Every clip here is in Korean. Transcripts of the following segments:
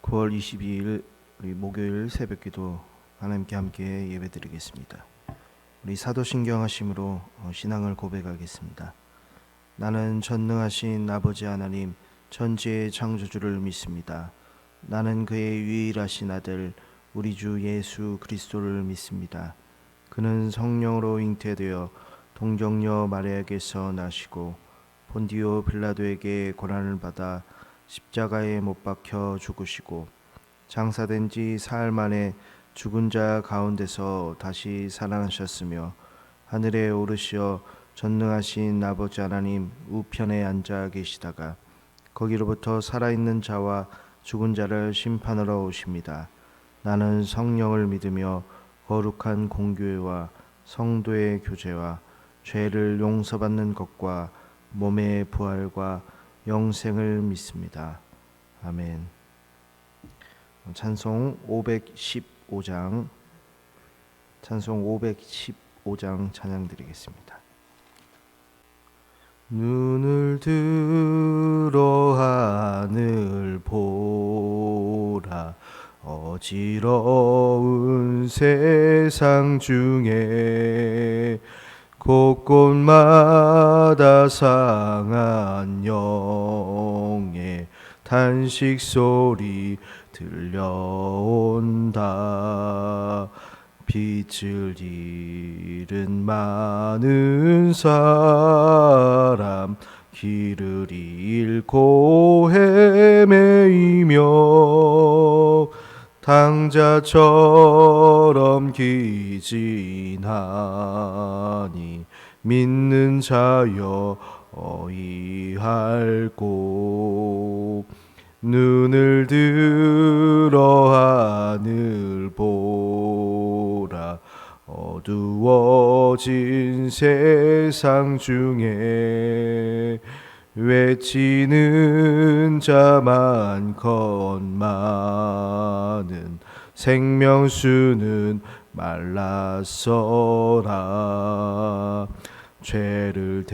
9월 22일 우리 목요일 새벽기도 하나님께 함께 예배드리겠습니다. 우리 사도신경 하심으로 신앙을 고백하겠습니다. 나는 전능하신 아버지 하나님 천지의 창조주를 믿습니다. 나는 그의 유일하신 아들 우리 주 예수 그리스도를 믿습니다. 그는 성령으로 잉태되어 동정녀 마리아에게서 나시고 본디오 빌라도에게 고난을 받아 십자가에 못 박혀 죽으시고 장사된 지 사흘 만에 죽은 자 가운데서 다시 살아나셨으며 하늘에 오르시어 전능하신 아버지 하나님 우편에 앉아 계시다가 거기로부터 살아있는 자와 죽은 자를 심판하러 오십니다. 나는 성령을 믿으며 거룩한 공교회와 성도의 교제와 죄를 용서받는 것과 몸의 부활과 영생을 믿습니다. 아멘. 찬송 515장 찬양 드리겠습니다. 눈을 들어 하늘 보라 어지러운 세상 중에 곳곳마다 상한 영의 탄식 소리 들려온다. 빛을 잃은 많은 사람 길을 잃고 헤매이며 당자처럼 기진하니 믿는 자여 어이할꼬. 눈을 들어 하늘 보라 어두워진 세상 중에 외치는 자 많건 많은 생명수는 말랐어라. 죄를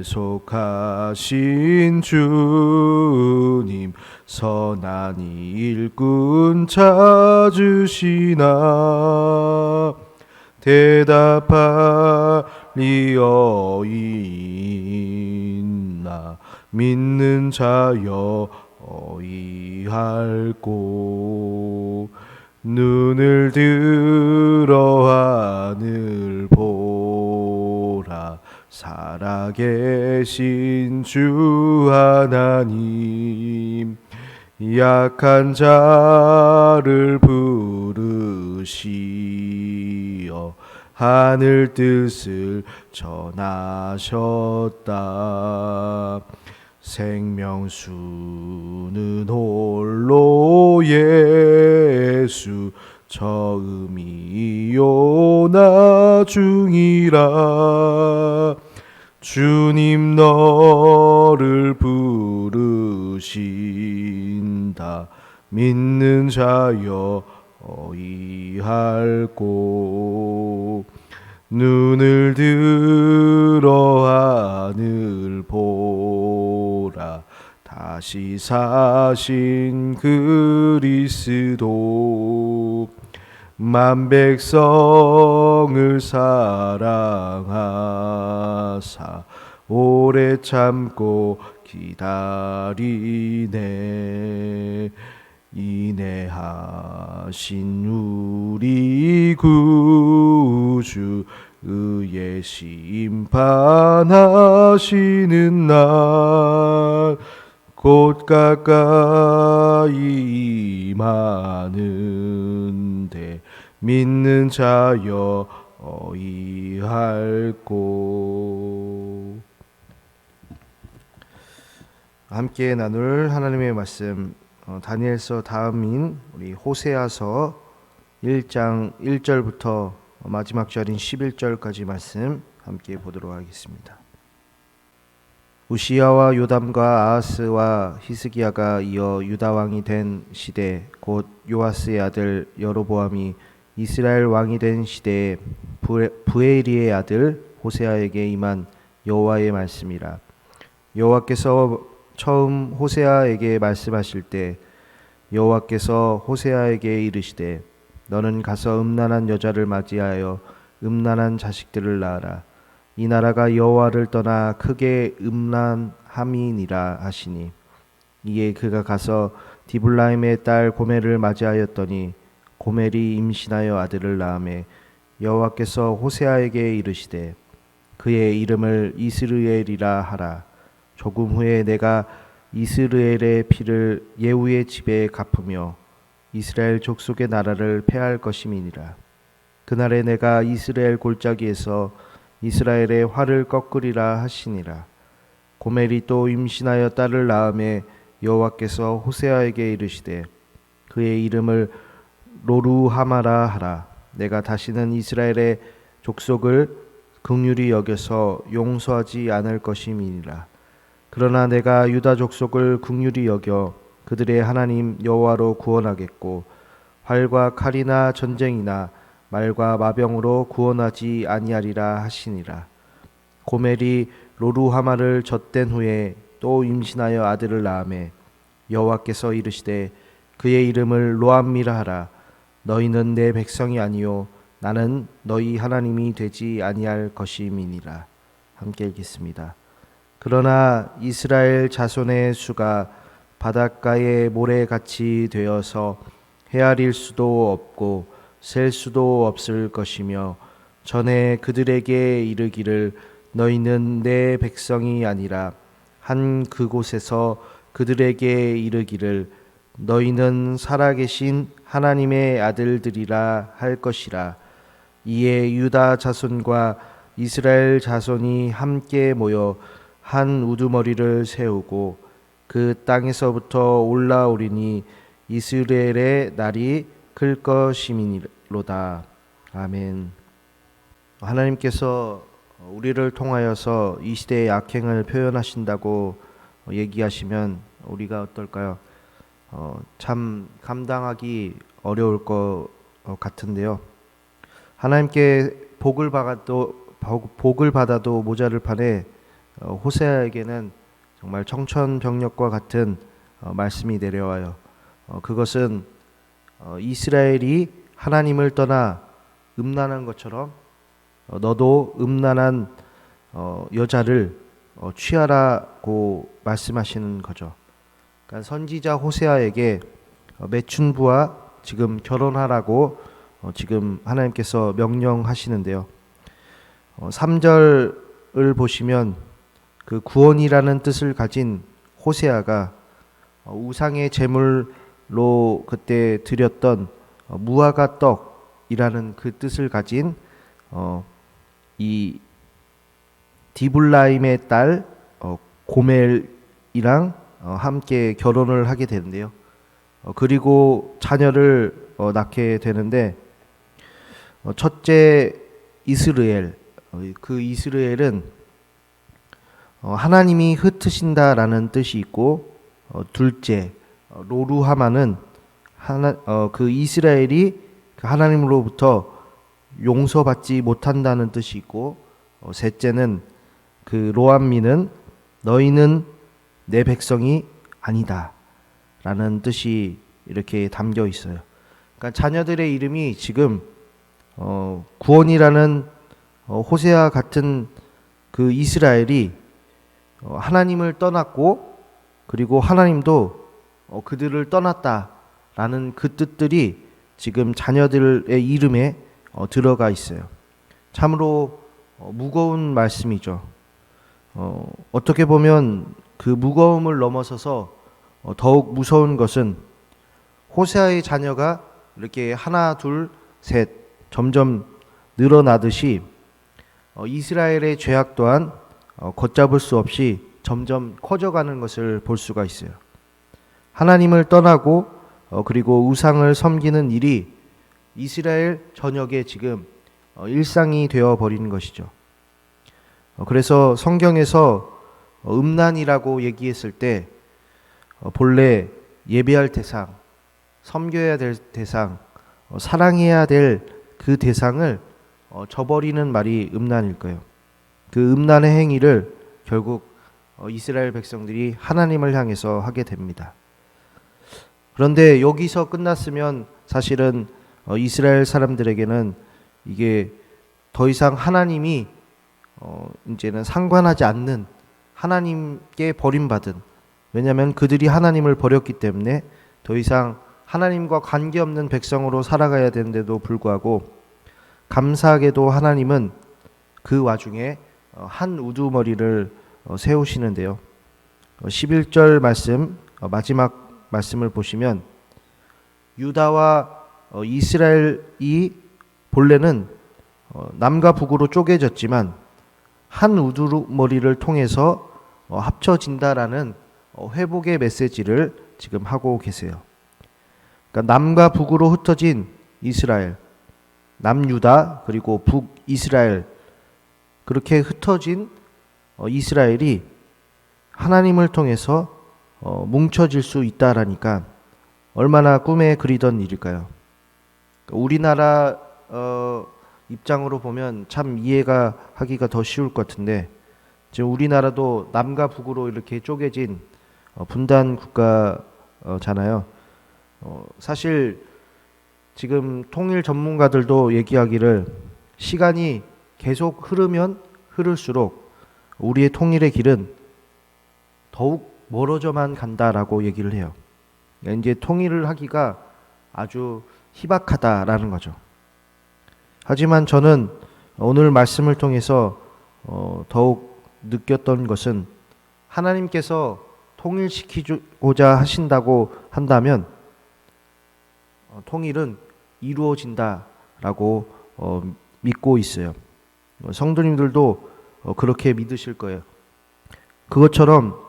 대속하신 주님 선한 일꾼 찾으시나 대답하리 어이있나 믿는 자여 어이할꼬. 눈을 들어 하늘 보라 살아계신 주 하나님 약한 자를 부르시어 하늘 뜻을 전하셨다. 생명수는 홀로 예수 처음이요 나중이라. 주님 너를 부르신다. 믿는 자여 어이할꼬. 눈을 들어 하늘 보라 다시 사신 그리스도 만 백성을 사랑하사 오래 참고 기다리네. 인내하신 우리 구주 의의 심판하시는 날 곧 가까이 임하는데 믿는 자여 어이할꼬. 함께 나눌 하나님의 말씀 다니엘서 다음인 우리 호세아서 1장 1절부터 마지막 절인 11절까지 말씀 함께 보도록 하겠습니다. 우시야와 요담과 아하스와 히스기야가 이어 유다 왕이 된 시대 곧 요아스의 아들 여로보암이 이스라엘 왕이 된 시대에 부에리의 아들 호세아에게 임한 여호와의 말씀이라. 여호와께서 처음 호세아에게 말씀하실 때 여호와께서 호세아에게 이르시되 너는 가서 음란한 여자를 맞이하여 음란한 자식들을 낳아라. 이 나라가 여호와를 떠나 크게 음란함이니라 하시니 이에 그가 가서 디블라임의 딸 고멜을 맞이하였더니 고멜이 임신하여 아들을 낳음에 여호와께서 호세아에게 이르시되 그의 이름을 이스르엘이라 하라. 조금 후에 내가 이스르엘의 피를 예후의 집에 갚으며 이스라엘 족속의 나라를 패할 것임이니라. 그날에 내가 이스라엘 골짜기에서 이스라엘의 활을 꺾으리라 하시니라. 고멜이 또 임신하여 딸을 낳음에 여호와께서 호세아에게 이르시되 그의 이름을 로루하마라 하라. 내가 다시는 이스라엘의 족속을 긍휼히 여겨서 용서하지 않을 것임이니라. 그러나 내가 유다 족속을 긍휼히 여겨 그들의 하나님 여호와로 구원하겠고 활과 칼이나 전쟁이나 말과 마병으로 구원하지 아니하리라 하시니라. 고멜이 로루하마를 젖된 후에 또 임신하여 아들을 낳음에 여호와께서 이르시되 그의 이름을 로암미라 하라. 너희는 내 백성이 아니요 나는 너희 하나님이 되지 아니할 것임이니라. 함께 읽겠습니다. 그러나 이스라엘 자손의 수가 바닷가의 모래같이 되어서 헤아릴 수도 없고 셀 수도 없을 것이며 전에 그들에게 이르기를 너희는 내 백성이 아니라 한 그곳에서 그들에게 이르기를 너희는 살아계신 하나님의 아들들이라 할 것이라. 이에 유다 자손과 이스라엘 자손이 함께 모여 한 우두머리를 세우고 그 땅에서부터 올라오리니 이스라엘의 날이 클 것임이로다. 아멘. 하나님께서 우리를 통하여서 이 시대의 악행을 표현하신다고 얘기하시면 우리가 어떨까요? 참 감당하기 어려울 것 같은데요. 하나님께 복을 받아도 모자를 판에 호세아에게는 정말 청천벽력과 같은 말씀이 내려와요. 그것은 이스라엘이 하나님을 떠나 음란한 것처럼 너도 음란한 여자를 취하라고 말씀하시는 거죠. 그러니까 선지자 호세아에게 매춘부와 지금 결혼하라고 지금 하나님께서 명령하시는데요. 3절을 보시면 그 구원이라는 뜻을 가진 호세아가 우상의 제물로 그때 드렸던 무화과 떡이라는 그 뜻을 가진 이 디블라임의 딸 고멜이랑 함께 결혼을 하게 되는데요. 그리고 자녀를 낳게 되는데 첫째 이스라엘, 그 이스라엘은 하나님이 흩으신다라는 뜻이 있고 둘째 로루하마는 그 이스라엘이 하나님으로부터 용서받지 못한다는 뜻이 있고 셋째는 그 로암미는 너희는 내 백성이 아니다 라는 뜻이 이렇게 담겨 있어요. 그러니까 자녀들의 이름이 지금 구원이라는 호세아 같은 그 이스라엘이 하나님을 떠났고 그리고 하나님도 그들을 떠났다라는 그 뜻들이 지금 자녀들의 이름에 들어가 있어요. 참으로 무거운 말씀이죠. 어떻게 보면 그 무거움을 넘어서서 더욱 무서운 것은 호세아의 자녀가 이렇게 하나, 둘, 셋 점점 늘어나듯이 이스라엘의 죄악 또한 걷잡을 수 없이 점점 커져가는 것을 볼 수가 있어요. 하나님을 떠나고 그리고 우상을 섬기는 일이 이스라엘 전역에 지금 일상이 되어버린 것이죠. 그래서 성경에서 음란이라고 얘기했을 때 본래 예배할 대상, 섬겨야 될 대상, 사랑해야 될 그 대상을 저버리는 말이 음란일 거예요. 그 음란의 행위를 결국 이스라엘 백성들이 하나님을 향해서 하게 됩니다. 그런데 여기서 끝났으면 사실은 이스라엘 사람들에게는 이게 더 이상 하나님이 이제는 상관하지 않는, 하나님께 버림받은, 왜냐하면 그들이 하나님을 버렸기 때문에 더 이상 하나님과 관계없는 백성으로 살아가야 되는데도 불구하고 감사하게도 하나님은 그 와중에 한 우두머리를 세우시는데요. 11절 말씀, 마지막 말씀을 보시면 유다와 이스라엘이 본래는 남과 북으로 쪼개졌지만 한 우두머리를 통해서 합쳐진다라는 회복의 메시지를 지금 하고 계세요. 그러니까 남과 북으로 흩어진 이스라엘, 남유다 그리고 북이스라엘, 그렇게 흩어진 이스라엘이 하나님을 통해서 뭉쳐질 수 있다라니까 얼마나 꿈에 그리던 일일까요? 우리나라 입장으로 보면 참 이해가 하기가 더 쉬울 것 같은데, 지금 우리나라도 남과 북으로 이렇게 쪼개진 분단 국가잖아요. 사실 지금 통일 전문가들도 얘기하기를 시간이 계속 흐르면 흐를수록 우리의 통일의 길은 더욱 멀어져만 간다라고 얘기를 해요. 그러니까 이제 통일을 하기가 아주 희박하다라는 거죠. 하지만 저는 오늘 말씀을 통해서 더욱 느꼈던 것은 하나님께서 통일시키고자 하신다고 한다면 통일은 이루어진다라고 믿고 있어요. 성도님들도 그렇게 믿으실 거예요. 그것처럼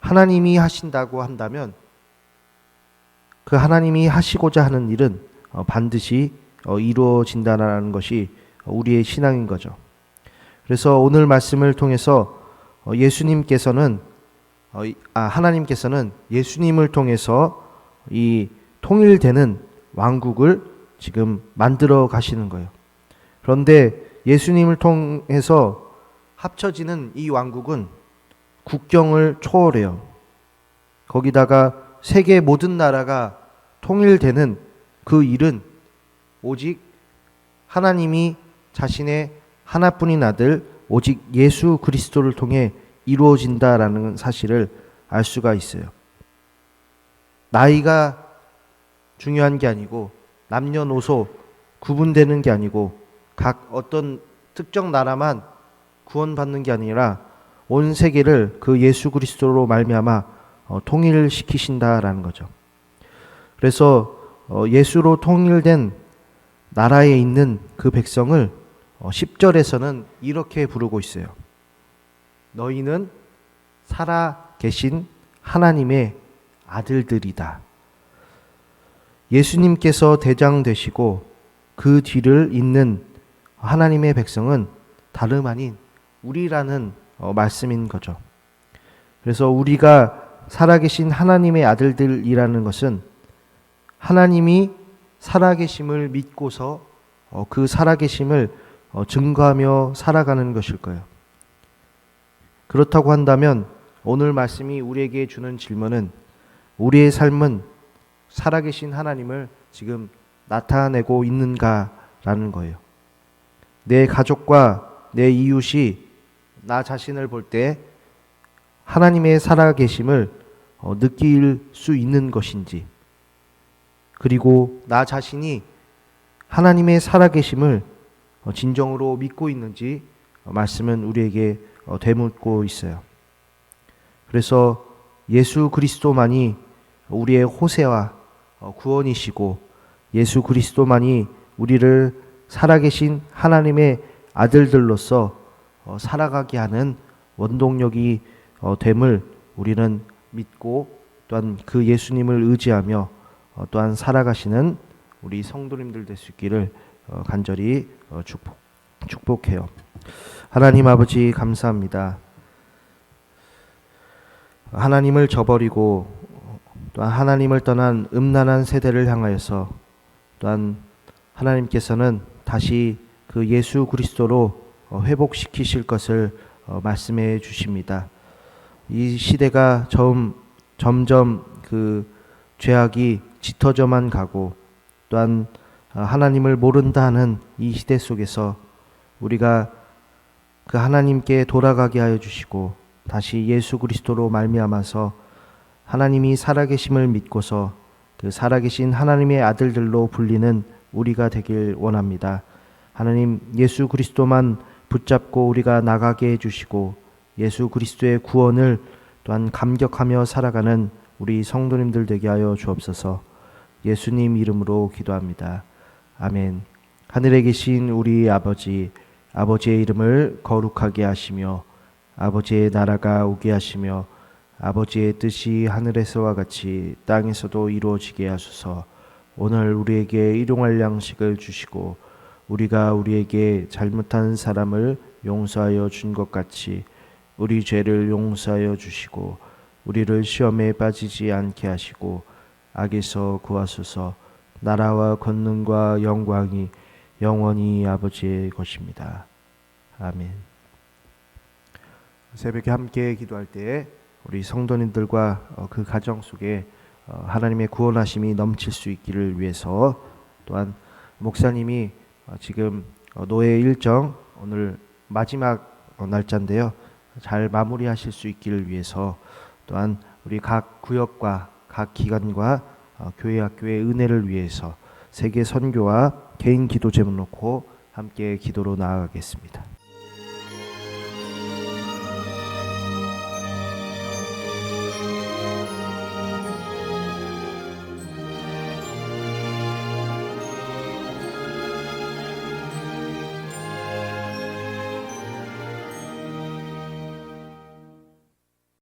하나님이 하신다고 한다면 그 하나님이 하시고자 하는 일은 반드시 이루어진다는 것이 우리의 신앙인 거죠. 그래서 오늘 말씀을 통해서 하나님께서는 예수님을 통해서 이 통일되는 왕국을 지금 만들어 가시는 거예요. 그런데 예수님을 통해서 합쳐지는 이 왕국은 국경을 초월해요. 거기다가 세계 모든 나라가 통일되는 그 일은 오직 하나님이 자신의 하나뿐인 아들 오직 예수 그리스도를 통해 이루어진다라는 사실을 알 수가 있어요. 나이가 중요한 게 아니고 남녀노소 구분되는 게 아니고 각 어떤 특정 나라만 구원받는 게 아니라 온 세계를 그 예수 그리스도로 말미암아 통일을 시키신다라는 거죠. 그래서 예수로 통일된 나라에 있는 그 백성을 10절에서는 이렇게 부르고 있어요. 너희는 살아 계신 하나님의 아들들이다. 예수님께서 대장 되시고 그 뒤를 잇는 하나님의 백성은 다름 아닌 우리라는 말씀인 거죠. 그래서 우리가 살아계신 하나님의 아들들이라는 것은 하나님이 살아계심을 믿고서 그 살아계심을 증거하며 살아가는 것일 거예요. 그렇다고 한다면 오늘 말씀이 우리에게 주는 질문은 우리의 삶은 살아계신 하나님을 지금 나타내고 있는가라는 거예요. 내 가족과 내 이웃이 나 자신을 볼 때 하나님의 살아계심을 느낄 수 있는 것인지, 그리고 나 자신이 하나님의 살아계심을 진정으로 믿고 있는지 말씀은 우리에게 되묻고 있어요. 그래서 예수 그리스도만이 우리의 호세와 구원이시고 예수 그리스도만이 우리를 살아계신 하나님의 아들들로서 살아가게 하는 원동력이 됨을 우리는 믿고 또한 그 예수님을 의지하며 또한 살아가시는 우리 성도님들 될 수 있기를 간절히 축복해요. 하나님 아버지 감사합니다. 하나님을 저버리고 또한 하나님을 떠난 음란한 세대를 향하여서 또한 하나님께서는 다시 그 예수 그리스도로 회복시키실 것을 말씀해 주십니다. 이 시대가 점점 그 죄악이 짙어져만 가고 또한 하나님을 모른다 하는 이 시대 속에서 우리가 그 하나님께 돌아가게 하여 주시고 다시 예수 그리스도로 말미암아서 하나님이 살아계심을 믿고서 그 살아계신 하나님의 아들들로 불리는 우리가 되길 원합니다. 하나님, 예수 그리스도만 붙잡고 우리가 나가게 해주시고 예수 그리스도의 구원을 또한 감격하며 살아가는 우리 성도님들 되게 하여 주옵소서. 예수님 이름으로 기도합니다. 아멘. 하늘에 계신 우리 아버지, 아버지의 이름을 거룩하게 하시며 아버지의 나라가 오게 하시며 아버지의 뜻이 하늘에서와 같이 땅에서도 이루어지게 하소서. 오늘 우리에게 일용할 양식을 주시고 우리가 우리에게 잘못한 사람을 용서하여 준 것 같이 우리 죄를 용서하여 주시고 우리를 시험에 빠지지 않게 하시고 악에서 구하소서. 나라와 권능과 영광이 영원히 아버지의 것입니다. 아멘. 새벽에 함께 기도할 때 우리 성도님들과 그 가정 속에 하나님의 구원하심이 넘칠 수 있기를 위해서 또한 목사님이 지금 노예 일정 오늘 마지막 날짜인데요. 잘 마무리하실 수 있기를 위해서 또한 우리 각 구역과 각 기관과 교회 학교의 은혜를 위해서 세계 선교와 개인 기도 제목 놓고 함께 기도로 나아가겠습니다.